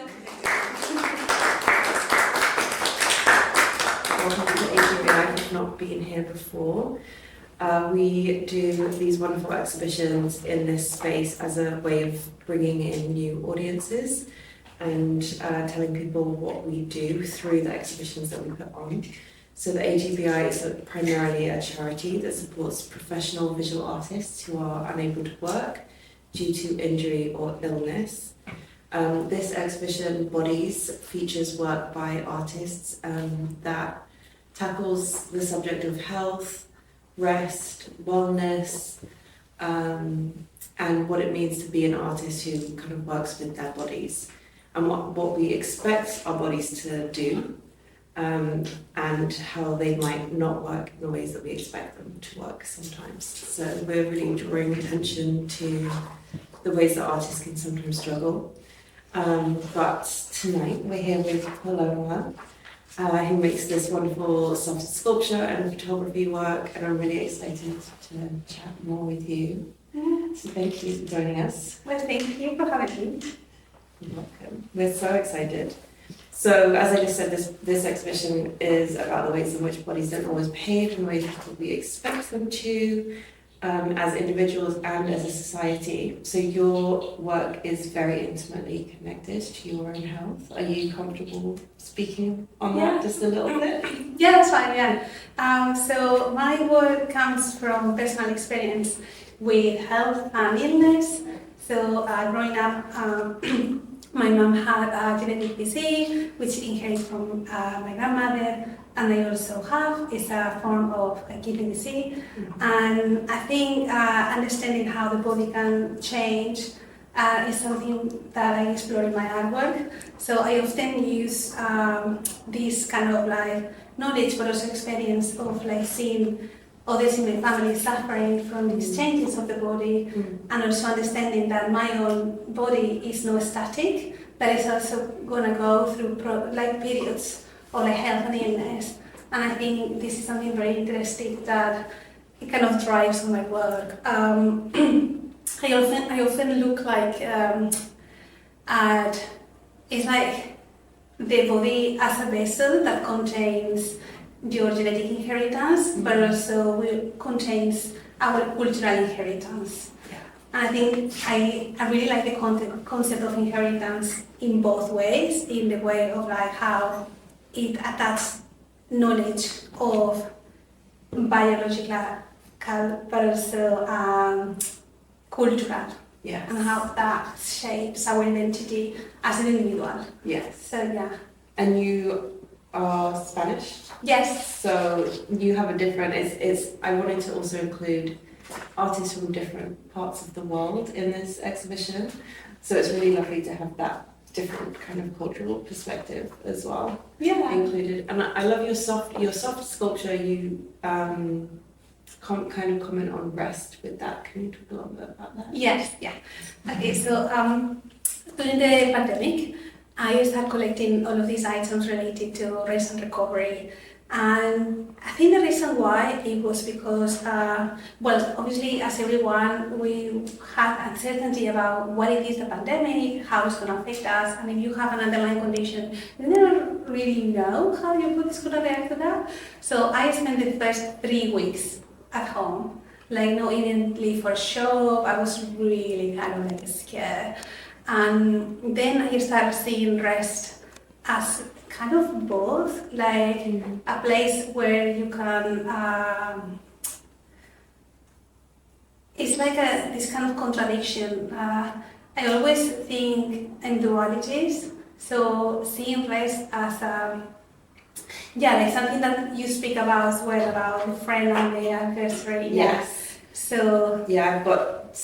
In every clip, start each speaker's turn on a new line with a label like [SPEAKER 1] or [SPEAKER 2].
[SPEAKER 1] Welcome to AGBI if you've not been here before. We do these wonderful exhibitions in this space as a way of bringing in new audiences and telling people what we do through the exhibitions that we put on. So the AGBI is primarily a charity that supports professional visual artists who are unable to work due to injury or illness. This exhibition, Bodies, features work by artists that tackles the subject of health, rest, wellness, and what it means to be an artist who kind of works with their bodies and what we expect our bodies to do, and how they might not work in the ways that we expect them to work sometimes. So we're really drawing attention to the ways that artists can sometimes struggle. But tonight we're here with Paloma, who makes this wonderful soft sculpture and photography work, and I'm really excited to chat more with you. So thank you for joining us.
[SPEAKER 2] Well, thank you for having me.
[SPEAKER 1] You're welcome. We're so excited. So as I just said, this exhibition is about the ways in which bodies don't always behave in ways that we expect them to, as individuals and as a society. So your work is very intimately connected to your own health. Are you comfortable speaking on that just a little bit?
[SPEAKER 2] Yeah, that's fine, yeah. So my work comes from personal experience with health and illness. So growing up, my mom had a genetic disease which inherited from my grandmother, and I also have. It's a form of kidney disease. And I think understanding how the body can change is something that I explore in my artwork. So I often use this kind of like knowledge, but also experience of like seeing others in my family suffering from these changes of the body, and also understanding that my own body is not static, but it's also gonna go through periods of like health and illness. And I think this is something very interesting that it kind of drives on my work. I often look like at it's like the body as a vessel that contains your genetic inheritance, but also contains our cultural inheritance.
[SPEAKER 1] Yeah.
[SPEAKER 2] And I think I really like the concept of inheritance in both ways, in the way of like how it attaches knowledge of biological, but also cultural,
[SPEAKER 1] Yes.
[SPEAKER 2] and how that shapes our identity as an individual.
[SPEAKER 1] Yes.
[SPEAKER 2] So yeah.
[SPEAKER 1] And you are Spanish?
[SPEAKER 2] Yes.
[SPEAKER 1] So you have a different, I wanted to also include artists from different parts of the world in this exhibition. So it's really lovely to have that different kind of cultural perspective as well.
[SPEAKER 2] Yeah.
[SPEAKER 1] Included. And I love your soft sculpture. You kind of comment on rest with that. Can you talk a little bit about that?
[SPEAKER 2] Yes, yeah. Okay, so during the pandemic, I started collecting all of these items related to rest and recovery. And I think the reason why it was because, well, obviously, as everyone, we had uncertainty about what it is the pandemic, how it's going to affect us, and if you have an underlying condition, you never really know how your body is going to react to that. So I spent the first 3 weeks at home, like not even leave for a shop. I was really kind of like scared. And then I started seeing rest as kind of both, like a place where you can, it's like this kind of contradiction. I always think in dualities, so seeing rest as like something that you speak about as well, about the friend and the adversary.
[SPEAKER 1] Yes.
[SPEAKER 2] So
[SPEAKER 1] yeah, I've got,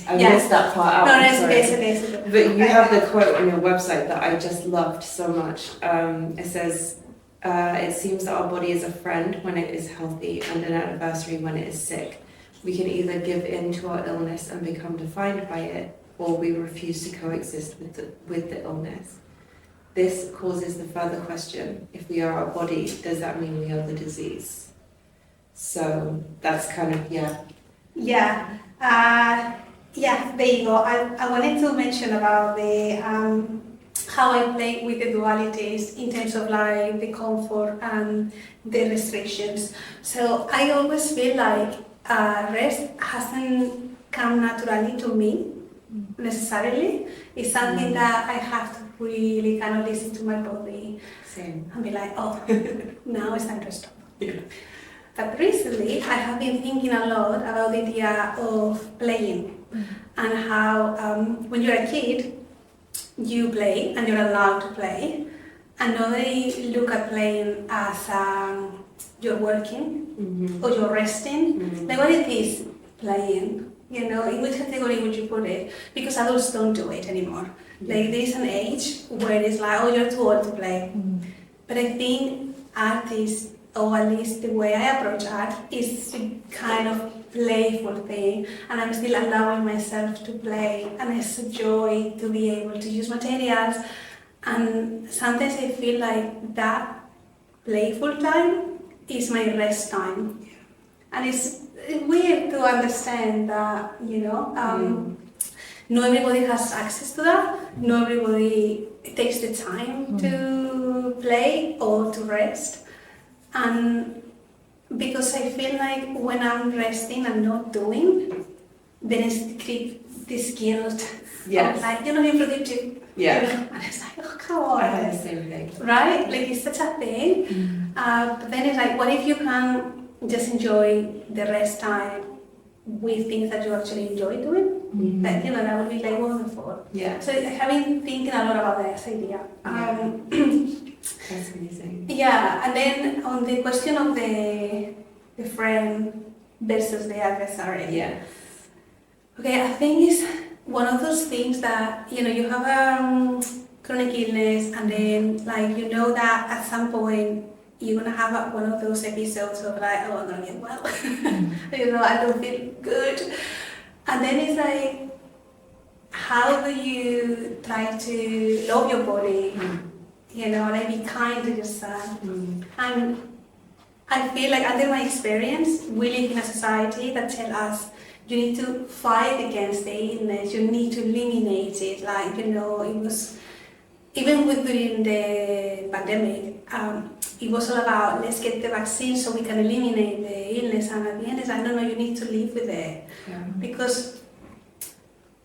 [SPEAKER 1] I missed that part out.
[SPEAKER 2] No,
[SPEAKER 1] I'm
[SPEAKER 2] it's
[SPEAKER 1] sorry.
[SPEAKER 2] okay.
[SPEAKER 1] But you have the quote on your website that I just loved so much. It says, it seems that our body is a friend when it is healthy and an adversary when it is sick. We can either give in to our illness and become defined by it, or we refuse to coexist with the illness. This causes the further question, if we are our body, does that mean we are the disease? So that's kind of,
[SPEAKER 2] Yeah, there you go. I wanted to mention about the how I play with the dualities in terms of like the comfort and the restrictions. So I always feel like rest hasn't come naturally to me necessarily. It's something that I have to really kind of listen to my body.
[SPEAKER 1] Same.
[SPEAKER 2] And be like, oh, now it's time to stop.
[SPEAKER 1] Yeah.
[SPEAKER 2] But recently, I have been thinking a lot about the idea of playing and how when you're a kid, you play and you're allowed to play, and nobody look at playing as you're working or you're resting. Like, what it is playing? You know, in which category would you put it? Because adults don't do it anymore. Like, there is an age where it's like, oh, you're too old to play. But I think artists, or at least the way I approach art, is a kind of playful thing, and I'm still allowing myself to play, and it's a joy to be able to use materials. And sometimes I feel like that playful time is my rest time. And it's weird to understand that, you know, not everybody has access to that. Not everybody takes the time to play or to rest. And because I feel like when I'm resting and not doing, then it's creep this guilt of like, you're not being productive.
[SPEAKER 1] Yeah.
[SPEAKER 2] You know? And it's like, oh, come on.
[SPEAKER 1] I have the same thing.
[SPEAKER 2] Right? Like, it's such a thing. But then it's like, what if you can just enjoy the rest time with things that you actually enjoy doing? Like, you know, that would be like wonderful.
[SPEAKER 1] Yeah.
[SPEAKER 2] So I have been thinking a lot about this idea.
[SPEAKER 1] That's amazing.
[SPEAKER 2] Yeah, and then on the question of the friend versus the adversary.
[SPEAKER 1] Yes.
[SPEAKER 2] Okay, I think it's one of those things that, you know, you have a chronic illness, and then, like, you know that at some point you're gonna have one of those episodes of like, oh, I'm gonna get well. You know, I don't feel good. And then it's like, how do you try to love your body? You know, like, be kind to yourself. And I feel like, under my experience, we live in a society that tells us you need to fight against the illness, you need to eliminate it. Like, you know, it was, even during the pandemic, it was all about, let's get the vaccine so we can eliminate the illness. And at the end, it's like, no, you need to live with it. Because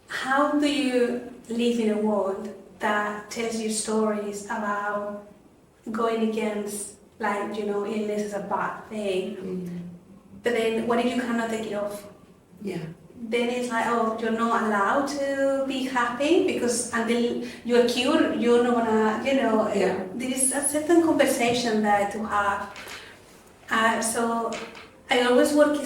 [SPEAKER 2] how do you live in a world that tells you stories about going against, like, you know, illness is a bad thing? But then what if you cannot take it off?
[SPEAKER 1] Yeah.
[SPEAKER 2] Then it's like, oh, you're not allowed to be happy because until you're cured, you're not gonna, you know, there is a certain conversation there to have. So I always work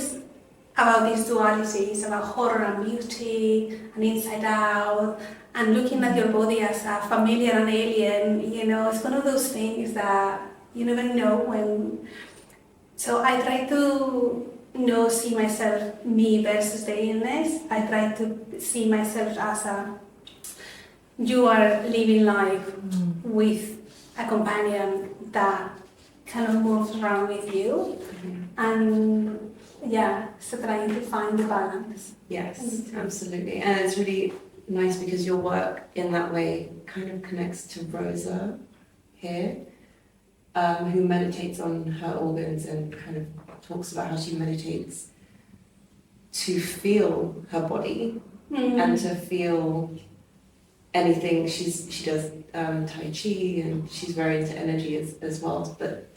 [SPEAKER 2] about these dualities, about horror and beauty and inside out, and looking at your body as a familiar and alien. You know, it's one of those things that you never know when. So I try to see myself, me versus the illness. I try to see myself as you are living life with a companion that kind of moves around with you. And so trying to find the balance.
[SPEAKER 1] Yes, absolutely. And it's really nice because your work in that way kind of connects to Rosa here, who meditates on her organs and kind of talks about how she meditates to feel her body and to feel anything. She does Tai Chi, and she's very into energy as well. But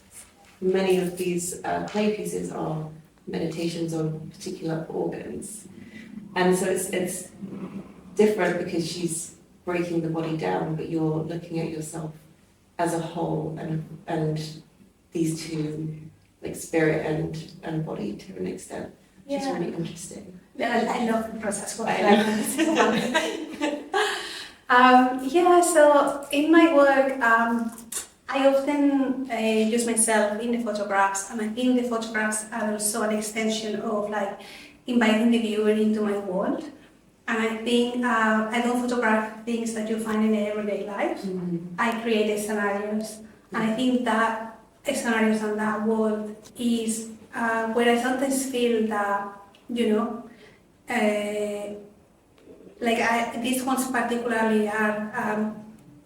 [SPEAKER 1] many of these clay pieces are meditations on particular organs, and so it's different because she's breaking the body down, but you're looking at yourself as a whole, and these two, like spirit and body to an extent, which is really interesting.
[SPEAKER 2] I love the process. So in my work, I often use myself in the photographs, and I think the photographs are also an extension of like inviting the viewer into my world. And I think I don't photograph things that you find in everyday life. I create scenarios, and I think that scenarios and that world is where I sometimes feel that, you know, like these ones particularly are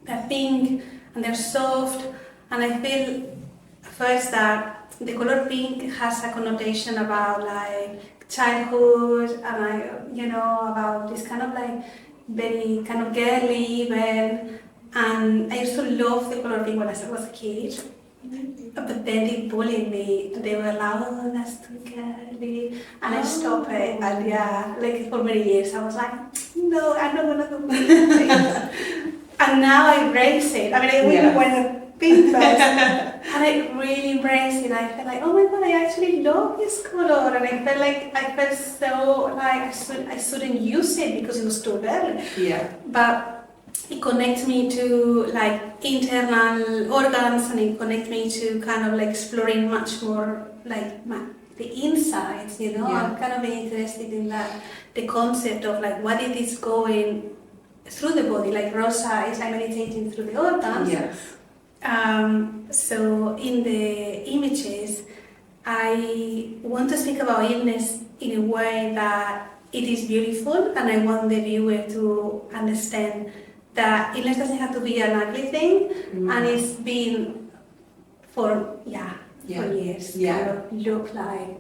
[SPEAKER 2] they're pink and they're soft, and I feel first that the color pink has a connotation about like childhood and about this kind of like very kind of girly even, and I used to love the color pink when I was a kid. But then they bullied me. They were like, "Oh, that's too girly," and I stopped it. And yeah, like for many years, I was like, "No, I'm not gonna do that." And now I embrace it. I mean, I really went pink first, and I really embrace it. I felt like, "Oh my god, I actually love this color," and I felt so like I shouldn't use it because it was too girly.
[SPEAKER 1] Yeah.
[SPEAKER 2] But it connects me to like internal organs, and it connects me to kind of like exploring much more like the insides,
[SPEAKER 1] Yeah.
[SPEAKER 2] I'm kind of interested in that, the concept of like what it is going through the body, like Rosa is like meditating through the organs.
[SPEAKER 1] Yes.
[SPEAKER 2] So in the images, I want to speak about illness in a way that it is beautiful, and I want the viewer to understand that illness doesn't have to be an ugly thing, and it's been for years.
[SPEAKER 1] Yeah.
[SPEAKER 2] Kind of look like,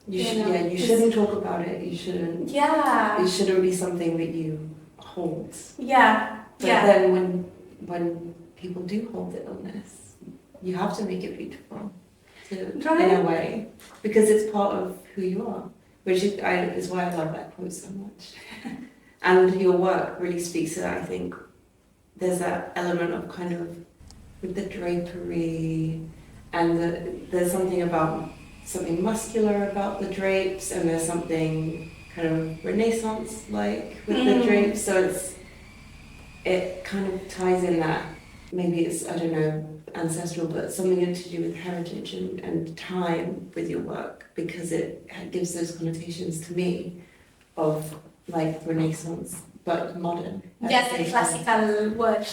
[SPEAKER 1] You shouldn't talk about it. You shouldn't.
[SPEAKER 2] Yeah.
[SPEAKER 1] It shouldn't be something that you hold.
[SPEAKER 2] Yeah.
[SPEAKER 1] But then when people do hold the illness, you have to make it beautiful, in a way, because it's part of who you are, which is why I love that quote so much. And your work really speaks to that. I think there's that element of kind of with the drapery, and there's something muscular about the drapes, and there's something kind of Renaissance-like with the drapes. So it kind of ties in that, maybe it's, I don't know, ancestral, but something to do with heritage and time with your work, because it gives those connotations to me of like Renaissance, but modern.
[SPEAKER 2] Yes, the classical word.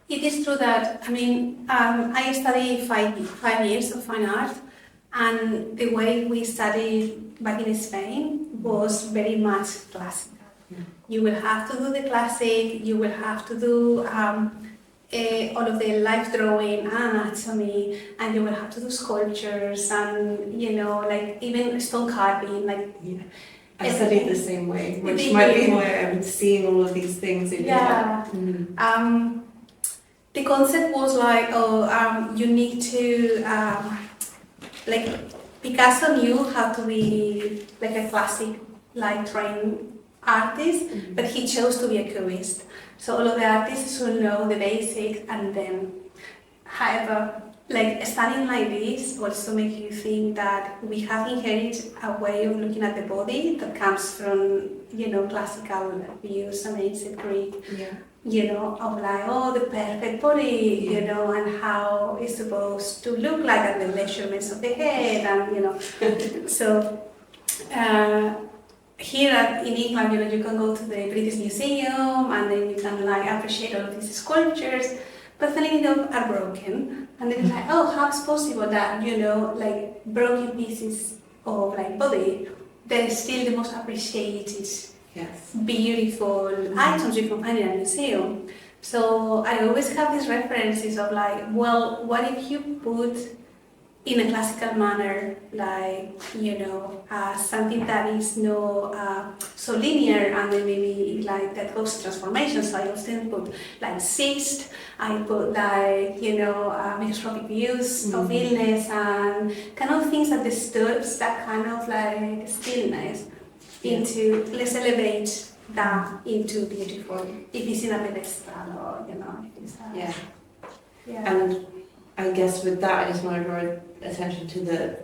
[SPEAKER 2] It is true that, I mean, I studied 5 years of fine art, and the way we studied back in Spain was very much classical.
[SPEAKER 1] Yeah.
[SPEAKER 2] You will have to do the classic, you will have to do all of the life drawing and anatomy, and you will have to do sculptures and, like even stone carving, like...
[SPEAKER 1] Yeah. I studied the same way, which might be why I'm seeing all of these things in your work.
[SPEAKER 2] The concept was like, you need to, like Picasso knew how to be like a classic, like trained artist, but he chose to be a cubist. So all of the artists will know the basics, and then, however, like studying like this also makes you think that we have inherited a way of looking at the body that comes from, classical views and ancient Greek.
[SPEAKER 1] Yeah.
[SPEAKER 2] Of like, the perfect body, and how it's supposed to look like, and the measurements of the head, and, so, here in England, you can go to the British Museum, and then you can like appreciate all of these sculptures, but many of them are broken, and then it's like, how is possible that, like broken pieces of like body, they're still the most appreciated, beautiful items you can find in a museum. So I always have these references of like, well, what if you put in a classical manner, like, something that is no so linear, and then maybe like that goes to transformation. So I often put like cyst, I put like, microscopic views of illness, and kind of things that disturbs that kind of like stillness into, let's elevate that into beautiful, if it's in a pedestal or, if it's
[SPEAKER 1] And I guess with that, I just want to draw attention to the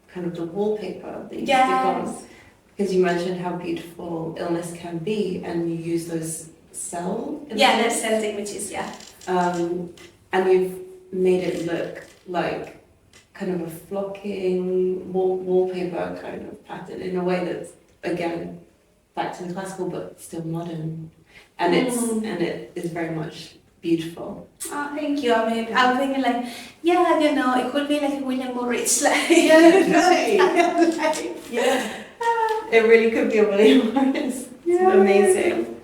[SPEAKER 1] kind of the wallpaper that you stick on, because you mentioned how beautiful illness can be, and you use those cell images.
[SPEAKER 2] There's cell images,
[SPEAKER 1] and you've made it look like kind of a flocking wallpaper kind of pattern in a way that's, again, back to the classical but still modern, and it is very much beautiful.
[SPEAKER 2] Oh, thank you. I mean, I'm thinking like, it could be like William Morris, like,
[SPEAKER 1] it really could be a William Morris. It's amazing.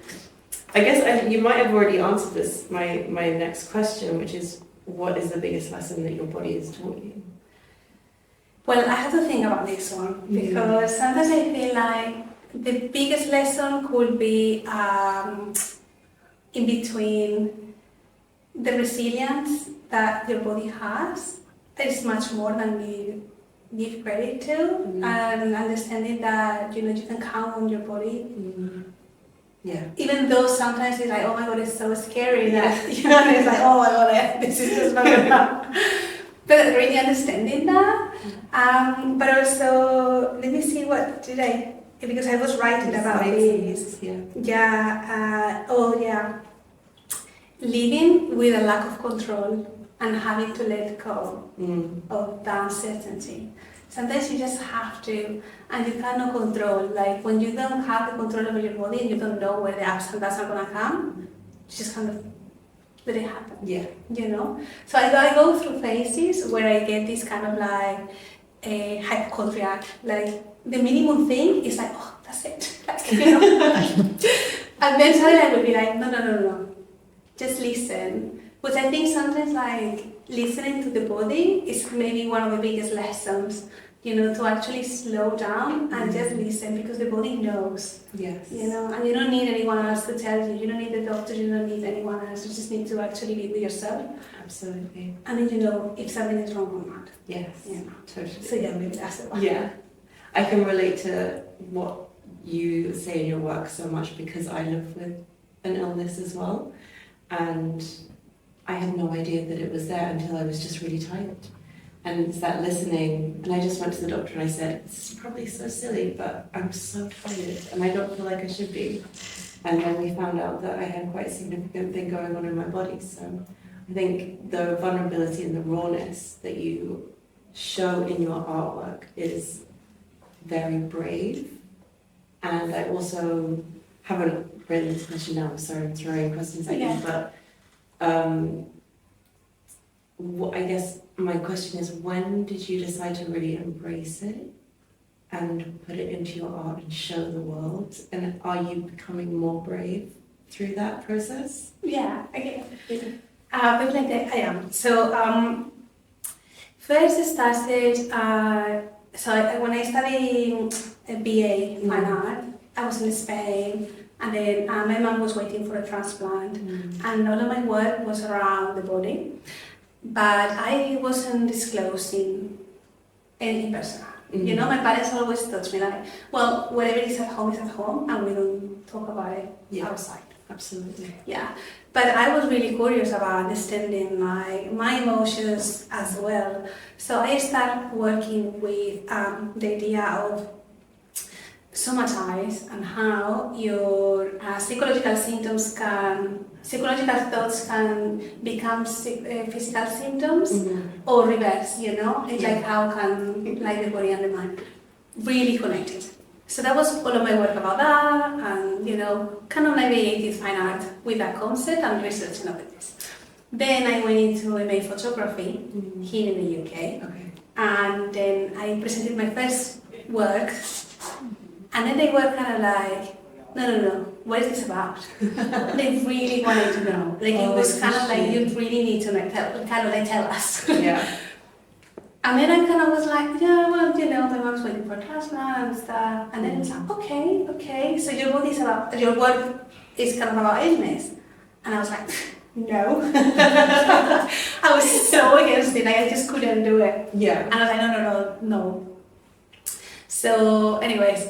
[SPEAKER 1] I guess you might have already answered this, my next question, which is, what is the biggest lesson that your body has taught you?
[SPEAKER 2] Well, I have to think about this one because sometimes I feel like the biggest lesson could be in between the resilience that your body has. It's much more than we give credit to, and understanding that you can count on your body.
[SPEAKER 1] Yeah.
[SPEAKER 2] Even though sometimes it's like, oh my god, it's so scary that it's like, oh my god, this is just not enough. But really understanding that. But also, let me see, what did I? Because I was writing about this. Living with a lack of control and having to let go of the uncertainty. Sometimes you just have to, and you cannot control. Like when you don't have the control over your body and you don't know where the ups and downs are gonna come, you just kind of let it happen.
[SPEAKER 1] Yeah.
[SPEAKER 2] So I go through phases where I get this kind of like a hypochondriac. Like the minimum thing is like, oh, that's it. And then suddenly I will be like, no. Just listen. Which I think sometimes like listening to the body is maybe one of the biggest lessons, to actually slow down and just listen, because the body knows.
[SPEAKER 1] Yes.
[SPEAKER 2] And you don't need anyone else to tell you. You don't need the doctor, you don't need anyone else. You just need to actually be with yourself.
[SPEAKER 1] Absolutely.
[SPEAKER 2] And then you know if something is wrong or not.
[SPEAKER 1] Yes. Totally.
[SPEAKER 2] So yeah, maybe that's the one.
[SPEAKER 1] Yeah. I can relate to what you say in your work so much because I live with an illness as well. And I had no idea that it was there until I was just really tired. And it's that listening. And I just went to the doctor and I said, this is probably so silly, but I'm so tired and I don't feel like I should be. And then we found out that I had quite a significant thing going on in my body. So I think the vulnerability and the rawness that you show in your artwork is very brave. And I also haven't written this question down, sorry, I'm throwing questions at you, but I guess my question is, when did you decide to really embrace it and put it into your art and show the world? And are you becoming more brave through that process?
[SPEAKER 2] Yeah, okay. I am. So first I started, when I studied a BA in fine art, I was in Spain. And then my mom was waiting for a transplant, and all of my work was around the body, but I wasn't disclosing anything personal. My parents always taught me like, well, whatever is at home, and we don't talk about it outside.
[SPEAKER 1] Absolutely.
[SPEAKER 2] Yeah, but I was really curious about understanding my emotions as well. So I started working with the idea of somatize and how your psychological thoughts can become physical symptoms or reverse, It's like how can like the body and the mind really connected. So that was all of my work about that, and kind of navigated fine art with that concept and researching about this. Then I went into MA photography here in the UK, and then I presented my first work. And then they were kind of like, no, what is this about? They really wanted to know. Like it was kind of like, you really need to tell us. Yeah. And then I kind of was like, yeah, well, my mom's waiting for a transplant and stuff. And then it's like, okay. So your work is kind of about illness. And I was like, no. I was so against it. Like I just couldn't do it.
[SPEAKER 1] Yeah.
[SPEAKER 2] And I was like, no. So, anyways.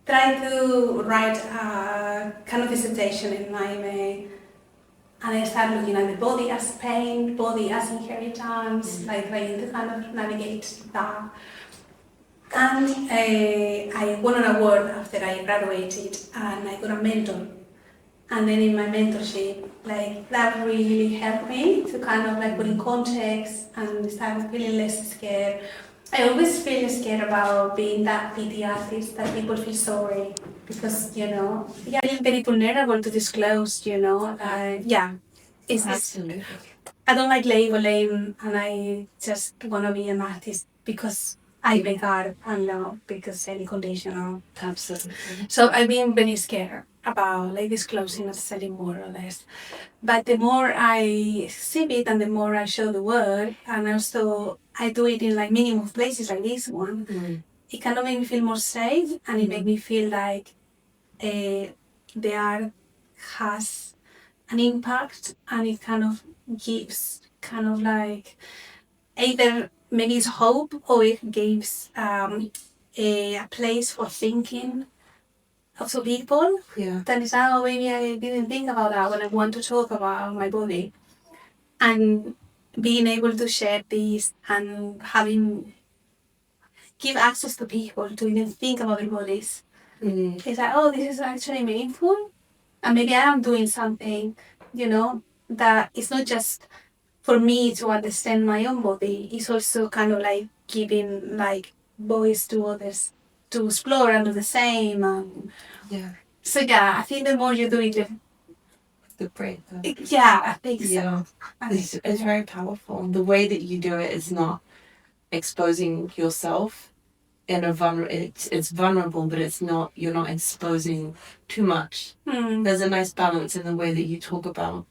[SPEAKER 2] Try to write a kind of dissertation in my MA, and I started looking at the body as pain, body as inheritance, like trying to kind of navigate that. And I won an award after I graduated, and I got a mentor. And then in my mentorship, like that really helped me to kind of like put in context and start feeling less scared. I always feel scared about being that pity artist that people feel sorry because, being very vulnerable to disclose, it's
[SPEAKER 1] absolutely.
[SPEAKER 2] I don't like labeling, and I just want to be an artist because I make art and not because any conditional.
[SPEAKER 1] Absolutely.
[SPEAKER 2] So I've been very scared. about like disclosing or selling more or less. But the more I exhibit and the more I show the work, and also I do it in like minimum places like this one, it kind of makes me feel more safe, and it makes me feel like the art has an impact, and it kind of gives kind of like either maybe it's hope, or it gives a place for thinking of people.
[SPEAKER 1] Yeah.
[SPEAKER 2] That is how maybe I didn't think about that when I want to talk about my body. And being able to share this and give access to people to even think about their bodies. It's like, oh, this is actually meaningful. And maybe I am doing something, that it's not just for me to understand my own body. It's also kind of like giving like voice to others to explore and do the same. So I think the more you do it,
[SPEAKER 1] The braver.
[SPEAKER 2] I think so.
[SPEAKER 1] Yeah. It's very powerful. The way that you do it is not exposing yourself in a it's vulnerable, but it's not, you're not exposing too much. There's a nice balance in the way that you talk about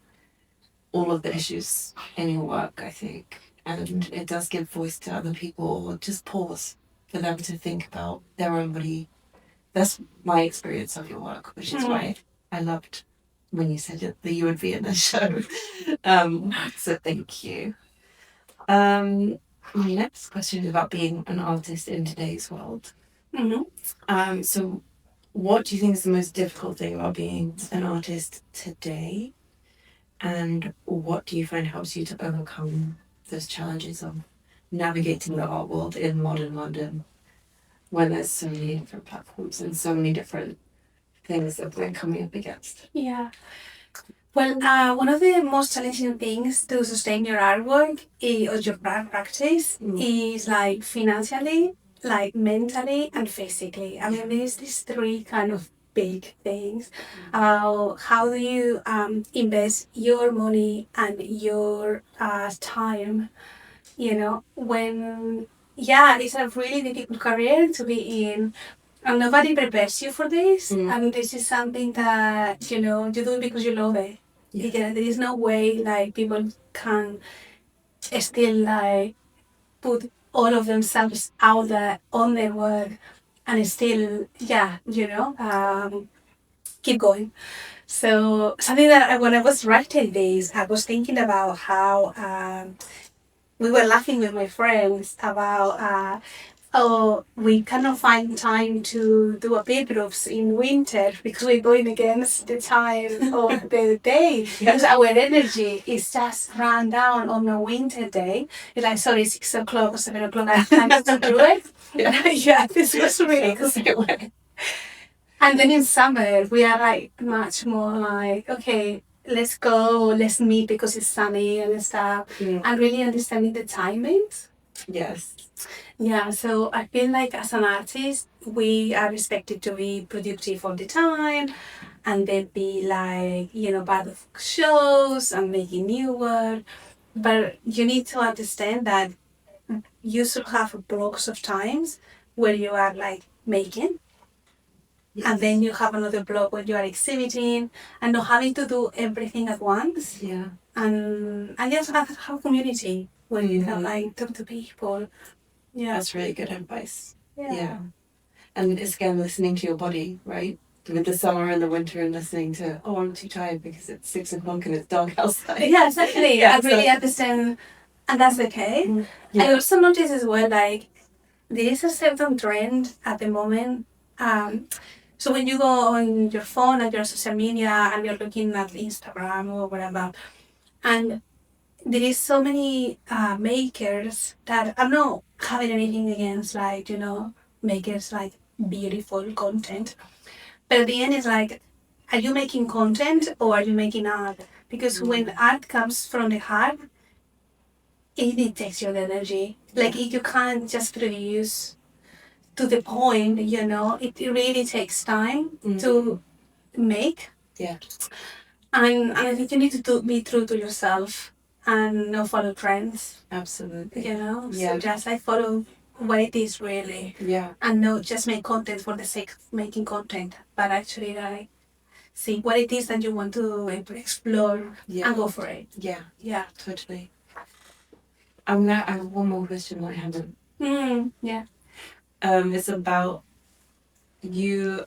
[SPEAKER 1] all of the issues in your work, I think. And it does give voice to other people, or just pause for them to think about their own body. That's my experience of your work, which is why I loved when you said that you would be in the show. So thank you. My next question is about being an artist in today's world. So what do you think is the most difficult thing about being an artist today? And what do you find helps you to overcome those challenges of navigating the art world in modern London when there's so many different platforms and so many different things that we're coming up against?
[SPEAKER 2] Yeah. Well, one of the most challenging things to sustain your artwork or your practice is like financially, like mentally, and physically. I mean, there's these three kind of big things. How do you invest your money and your time? When it's a really difficult career to be in. And nobody prepares you for this. And this is something that, you do it because you love it. There is no way, like, people can still, like, put all of themselves out there on their work and still, keep going. So, something that when I was writing this, I was thinking about how we were laughing with my friends about we cannot find time to do a beer groups in winter because we're going against the time of the day. Because our energy is just run down on a winter day. It's like, sorry, 6 o'clock or 7 o'clock, I can't do it. This was really good. And then in summer, we are like much more like, okay, let's go, let's meet because it's sunny and stuff. And really understanding the timings.
[SPEAKER 1] Yes.
[SPEAKER 2] Yeah, so I feel like as an artist, we are expected to be productive all the time and then be like, part of shows and making new work. But you need to understand that you should have blocks of times where you are like making. Yes. And then you have another block where you are exhibiting and not having to do everything at once.
[SPEAKER 1] Yeah.
[SPEAKER 2] And just have a community where you can like talk to people. Yeah.
[SPEAKER 1] That's really good advice. Yeah. And it's again listening to your body, right? With the summer and the winter and listening to, oh, I'm too tired because it's 6 o'clock and it's dark outside.
[SPEAKER 2] Yeah, exactly. I really understand. And that's okay. I also notice as well, like, there is a certain trend at the moment. So when you go on your phone and your social media and you're looking at Instagram or whatever, and there is so many makers that I'm not having anything against, like, makers like beautiful content. But at the end, it's like, are you making content or are you making art? Because when art comes from the heart, it takes your energy. Like, you can't just produce to the point, it really takes time to make.
[SPEAKER 1] Yeah.
[SPEAKER 2] And I think you need to be true to yourself and not follow trends.
[SPEAKER 1] Absolutely.
[SPEAKER 2] So just like follow what it is really.
[SPEAKER 1] Yeah.
[SPEAKER 2] And not just make content for the sake of making content, but actually like see what it is that you want to explore and go for it.
[SPEAKER 1] Yeah,
[SPEAKER 2] Yeah.
[SPEAKER 1] totally. I have one more question that I haven't.
[SPEAKER 2] Yeah.
[SPEAKER 1] It's about you.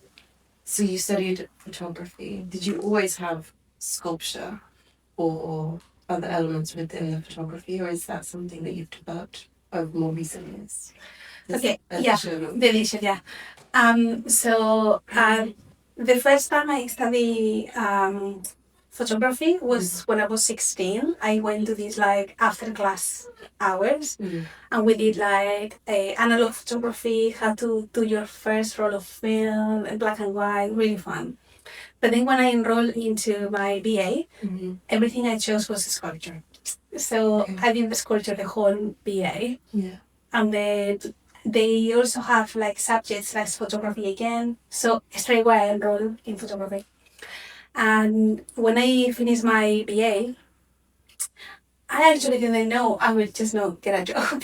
[SPEAKER 1] So you studied photography. Did you always have sculpture or other elements within the photography, or is that something that you've developed over more recent years?
[SPEAKER 2] Okay, yeah, the addition, yeah. So the first time I studied photography was when I was 16. I went to these like after class hours, and we did like analog photography, how to do your first roll of film, black and white, really fun. But then when I enrolled into my BA, everything I chose was sculpture. So I did the sculpture the whole BA.
[SPEAKER 1] Yeah.
[SPEAKER 2] And then they also have like subjects like photography again. So straight away I enrolled in photography. And when I finished my BA, I actually didn't know I would just not get a job.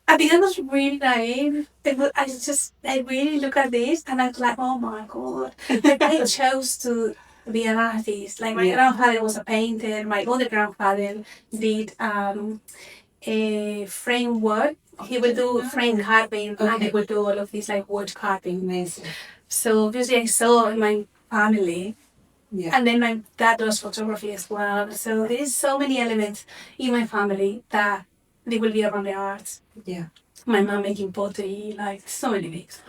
[SPEAKER 2] I think I was really naive. I really look at this and I was like, oh my God. Like I chose to be an artist. Like my grandfather was a painter. My other grandfather did a framework. He would do frame carving and he would do all of these like wood carving.
[SPEAKER 1] Amazing.
[SPEAKER 2] So obviously I saw in my family.
[SPEAKER 1] Yeah.
[SPEAKER 2] And then my dad does photography as well. So there is so many elements in my family that they will be around the arts.
[SPEAKER 1] Yeah.
[SPEAKER 2] My mom making pottery, like so many things.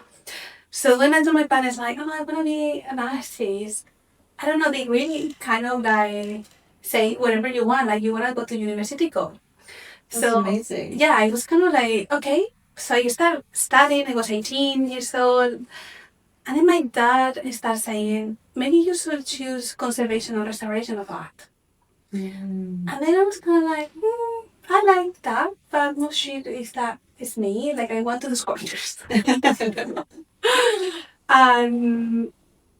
[SPEAKER 2] So when I told my parents like, oh, I want to be an artist, I don't know, they really kind of like say whatever you want, like you want to go to university, go.
[SPEAKER 1] That's
[SPEAKER 2] so
[SPEAKER 1] amazing.
[SPEAKER 2] Yeah, I was kind of like, okay. So I started studying, I was 18 years old. And then my dad started saying, maybe you should choose conservation or restoration of art. And then I was kind of like, I like that, but I'm not sure if that is me. Like, I want to do sculptures. And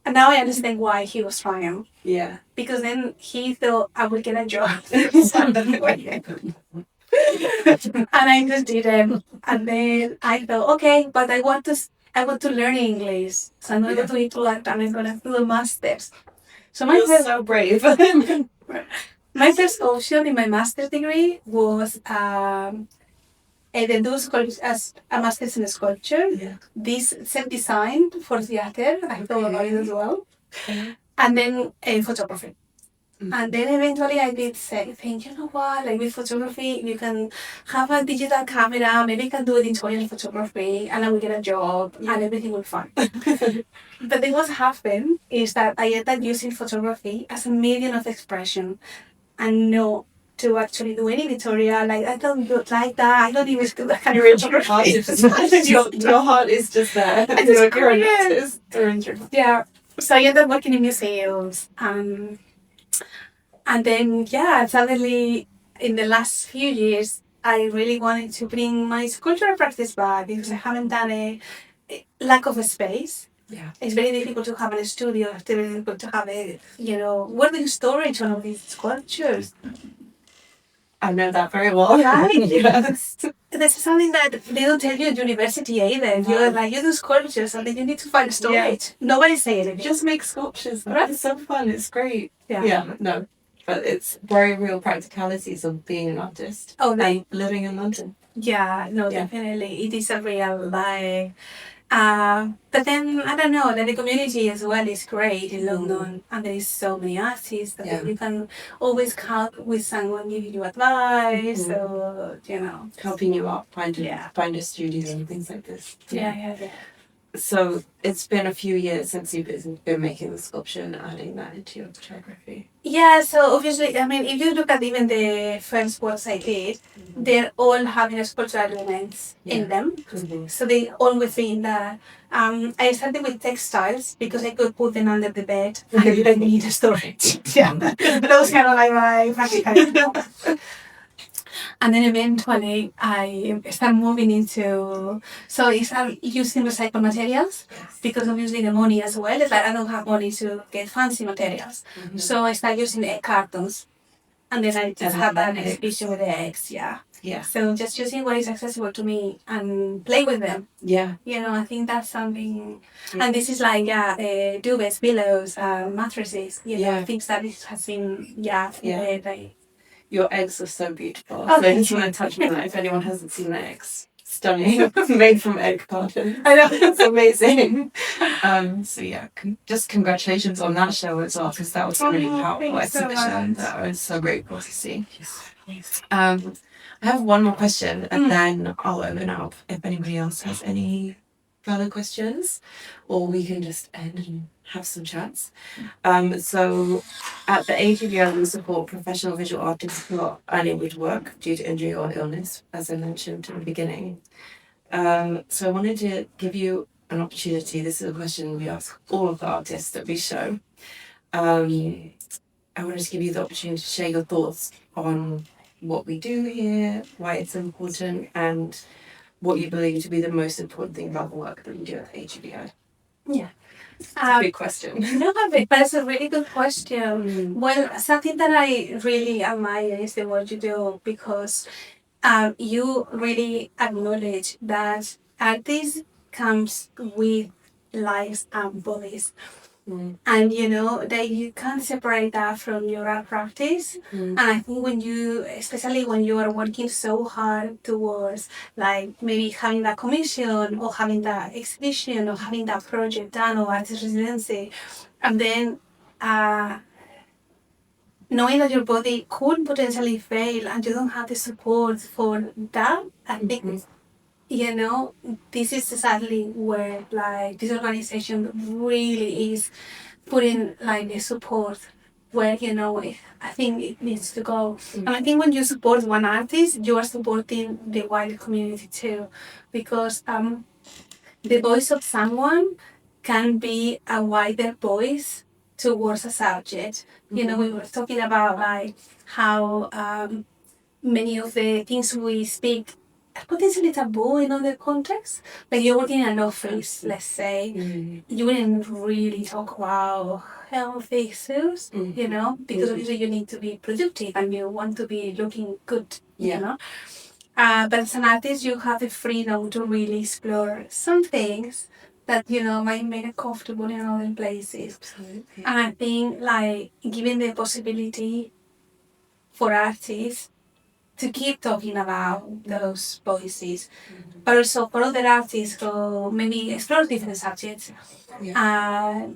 [SPEAKER 2] now I understand why he was trying.
[SPEAKER 1] Yeah.
[SPEAKER 2] Because then he thought I would get a job. And I just didn't. And then I thought, okay, but I want to learn English. So I'm going to go to Italy and I'm going to do a master's. So
[SPEAKER 1] You're so brave.
[SPEAKER 2] My first option in my master's degree was do as a master's in sculpture. Yeah. This self-design for theater. I thought about it as well. And then photography. And then eventually I did think, you know what, like with photography, you can have a digital camera, maybe I can do editorial photography, and I will get a job, and everything will be fine. But then what happened is that I ended up using photography as a medium of expression, and not to actually do any editorial. Like, I don't do like that. I don't even do that kind of photography.
[SPEAKER 1] Your heart is just there.
[SPEAKER 2] Yeah. So I ended up working in museums, and then, suddenly, in the last few years, I really wanted to bring my sculptural practice back because I haven't done a lack of a space. Yeah. It's very difficult to have a studio. It's very difficult to have where do you storage one of these sculptures?
[SPEAKER 1] I know that very well.
[SPEAKER 2] Right? Yes. This is something that they don't tell you at university either. No. You're like, you do sculptures and then you need to find storage. Yeah. Nobody's saying it.
[SPEAKER 1] Just make sculptures. Right? It's so fun. It's great. Yeah. No. But it's very real practicalities of being an artist and living in London.
[SPEAKER 2] Yeah, no, definitely. It is a real life. But then, I don't know, the community as well is great in London. And there is so many artists that you can always count with someone giving you advice or,
[SPEAKER 1] helping you out, find a studio and things like this.
[SPEAKER 2] Yeah.
[SPEAKER 1] So it's been a few years since you've been making the sculpture and adding that into your photography.
[SPEAKER 2] Yeah, so obviously, I mean, if you look at even the first works I did, they're all having sculptural elements in them. So they all within that. I started with textiles because I could put them under the bed and I didn't need storage. That was kind of like my practical. And then eventually I started moving into, so I started using recycled materials because obviously the money as well is like I don't have money to get fancy materials. So I started using egg cartons. And then I just
[SPEAKER 1] And
[SPEAKER 2] have
[SPEAKER 1] have
[SPEAKER 2] an
[SPEAKER 1] eggs.
[SPEAKER 2] exhibition with the eggs, yeah.
[SPEAKER 1] Yeah.
[SPEAKER 2] So just using what is accessible to me and play with them.
[SPEAKER 1] Yeah.
[SPEAKER 2] You know, I think that's something, and this is like, duvets, pillows, mattresses, you know,
[SPEAKER 1] Yeah.
[SPEAKER 2] things that it has been, they,
[SPEAKER 1] Your eggs are so beautiful.
[SPEAKER 2] Oh,
[SPEAKER 1] So I just
[SPEAKER 2] thank
[SPEAKER 1] want to touch on that. If anyone hasn't seen the eggs, stunning. Made from egg carton.
[SPEAKER 2] I know.
[SPEAKER 1] It's amazing. So yeah, just congratulations on that show as well, because that was a really powerful
[SPEAKER 2] thanks so
[SPEAKER 1] exhibition
[SPEAKER 2] much.
[SPEAKER 1] that I was so grateful to see. I have one more question, and then I'll open up if anybody else has any further questions, or we can just end and have some chats. So at the AGBI, we support professional visual artists who are unable to work due to injury or illness, as I mentioned in the beginning. So I wanted to give you an opportunity. This is a question we ask all of the artists that we show. I wanted to give you the opportunity to share your thoughts on what we do here, why it's important, and what you believe to be the most important thing about the work that we do at the AGBI.
[SPEAKER 2] Yeah.
[SPEAKER 1] Big question.
[SPEAKER 2] No, but that's a really good question. Well, something that I really admire is the work you do, because you really acknowledge that artists comes with lives and bodies. And you know that you can't separate that from your art practice. And I think when you, especially when you are working so hard towards like maybe having that commission or having that exhibition or having that project done or artist residency, and then knowing that your body could potentially fail and you don't have the support for that, I think you know, this is exactly where like this organization really is putting like the support where, you know, I think it needs to go. And I think when you support one artist, you are supporting the wider community too, because the voice of someone can be a wider voice towards a subject. You know, we were talking about like how many of the things we speak are potentially taboo in other contexts. Like you're working in an office, let's say, you wouldn't really talk about health issues, you know, because obviously you need to be productive and you want to be looking good, you know. But as an artist, you have the freedom to really explore some things that, you know, might make it comfortable in other places.
[SPEAKER 1] Absolutely.
[SPEAKER 2] And I think, like, giving the possibility for artists to keep talking about those voices, but also for other artists who maybe explore different subjects. We are,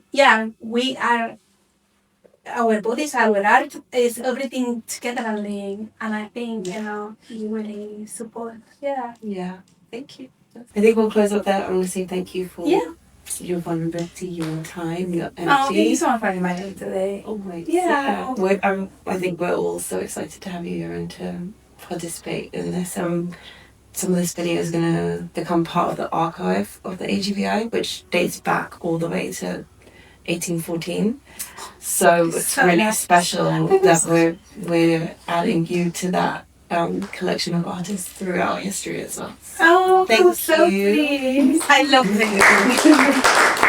[SPEAKER 2] our bodies, our art is everything together and linked. And I think, you know, you really support.
[SPEAKER 1] Yeah, thank you. I think we'll close up there. I want to say thank you for your vulnerability, your time, your energy.
[SPEAKER 2] Oh, thank you so much for inviting me today.
[SPEAKER 1] Always.
[SPEAKER 2] Yeah.
[SPEAKER 1] I think we're all so excited to have you here and to participate in this. Some of this video is going to become part of the archive of the AGBI, which dates back all the way to 1814. So it's really special that we're adding you to that collection of artists throughout history as well.
[SPEAKER 2] Oh,
[SPEAKER 1] Thank
[SPEAKER 2] so
[SPEAKER 1] you.
[SPEAKER 2] pleased. I love it.